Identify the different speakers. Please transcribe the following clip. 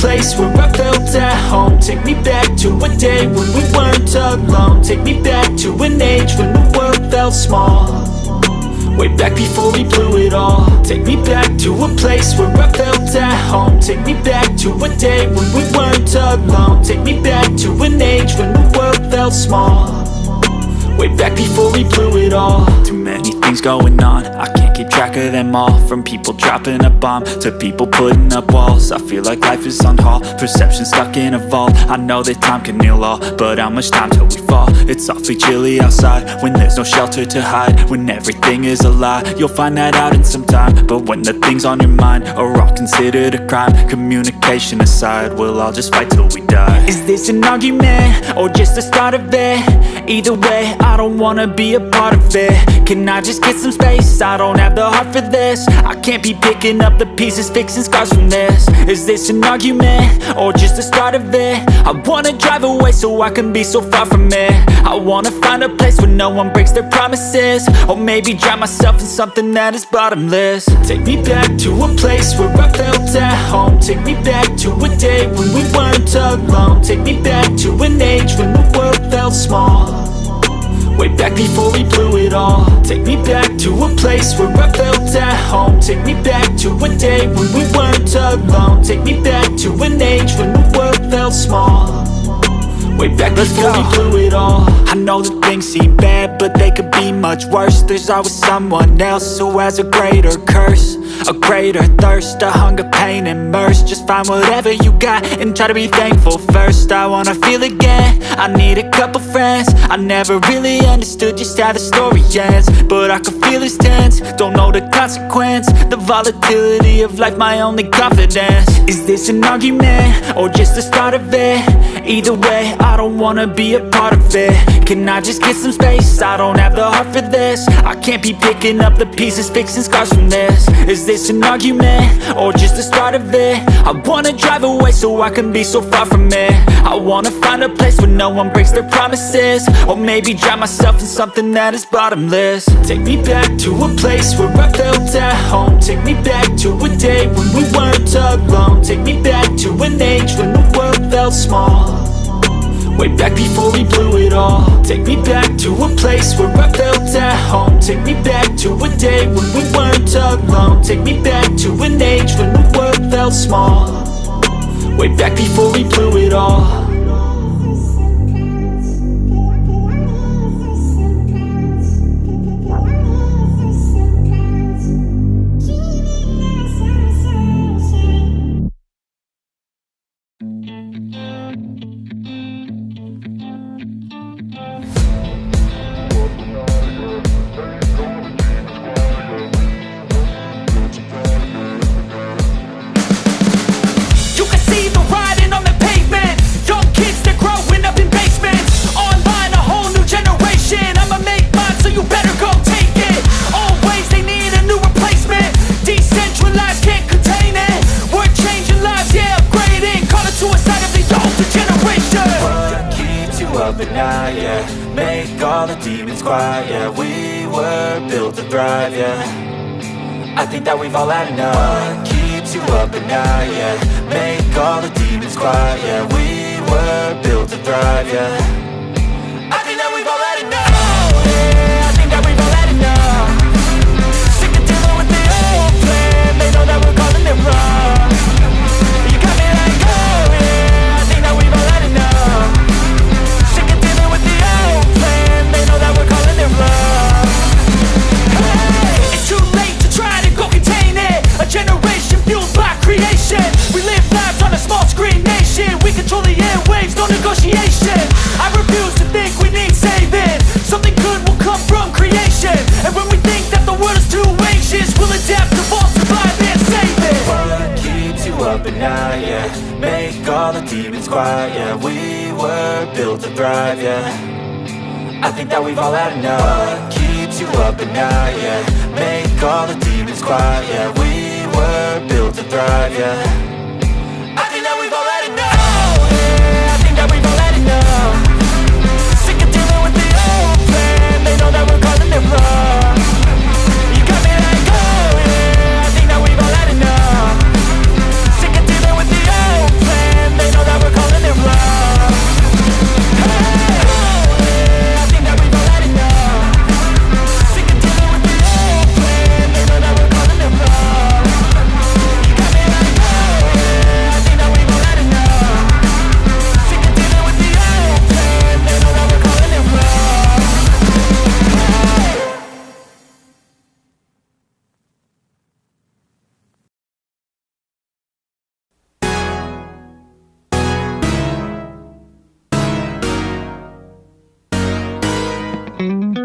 Speaker 1: place where I felt at home. Take me back to a day when we weren't alone. Take me back to an age when the world felt small. Way back before we blew it all. Take me back to a place where I felt at home. Take me back to a day when we weren't alone. Take me back to an age when the world felt small. Way back before we blew it all. Too many things going on, I can't keep track of them all. From people dropping a bomb to people putting up walls. I feel like life is on hold, perception stuck in a vault. I know that time can heal all, but how much time till we fall? It's awfully chilly outside when there's no shelter to hide. When everything is a lie, you'll find that out in some time. But when the things on your mind are all considered a crime, communication aside, we'll all just fight till we die. Is this an argument or just the start of it? Either way, I don't wanna be a part of it. Can I just get some space? I don't have the heart for this. I can't be picking up the pieces, fixing scars from this. Is this an argument or just the start of it? I wanna drive away so I can be so far from it. I wanna find a place where no one breaks their promises. Or maybe drown myself in something that is bottomless. Take me back to a place where I felt at home. Take me back to a day when we weren't alone. Take me back to an age when the world felt small. Way back before we blew it all. Take me back to a place where I felt at home. Take me back to a day when we weren't alone. Take me back to an age when the world felt small. Way back before we blew it all. I know that things seem bad, but they could be much worse. There's always someone else who has a greater curse, a greater thirst, a hunger, pain, and mercy. Just find whatever you got and try to be thankful first. I wanna feel again, I need a couple friends. I never really understood just how the story ends, but I can feel it's tense, don't know the consequence. The volatility of life, my only confidence. Is this an argument or just the start of it? Either way, I don't wanna be a part of it. Can I just get some space? I don't have the heart for this. I can't be picking up the pieces, fixing scars from this. Is this an argument or just the start of it? I wanna drive away so I can be so far from it. I wanna find a place where no one breaks their promises. Or maybe drown myself in something that is bottomless. Take me back to a place where I felt at home. Take me back to a day when we weren't alone. Take me back to an age when the world felt small. Way back before we blew it all. Take me back to a place where I felt at home. Take me back to a day when we weren't alone. Take me back to an age when the world felt small. Way back before we blew it all.
Speaker 2: I think that we've all had enough. What keeps you up at night, yeah? Make all the demons quiet, yeah. We were built to thrive, yeah. I think that we've all had enough. Oh, yeah, I think that we've all had enough. Sick of dealing with the old plan. They know that we're calling it wrong. You got me like, oh, yeah, I think that we've all had enough. Sick of dealing with the old plan. They know that we're calling it wrong. Hey, it's too late to try to go contain it. A generation fueled by creation. We live lives on a small screen nation. We control the airwaves, no negotiation. I refuse to think we need saving. Something good will come from creation. And when we think that the world is too anxious, we'll adapt, evolve, survive and save it. What keeps you up at night, yeah? Make all the demons quiet, yeah. We were built to thrive, yeah. I think that we've all had enough. What keeps you up at night, yeah? Make all the demons quiet, yeah. We were built to thrive, yeah. I think that we've all had enough. Oh, yeah, I think that we've all had enough. Sick of dealing with the old plan. They know that we're calling it wrong. You got me like, oh, yeah, I think that we've all had enough. Sick of dealing with the old plan.
Speaker 1: you.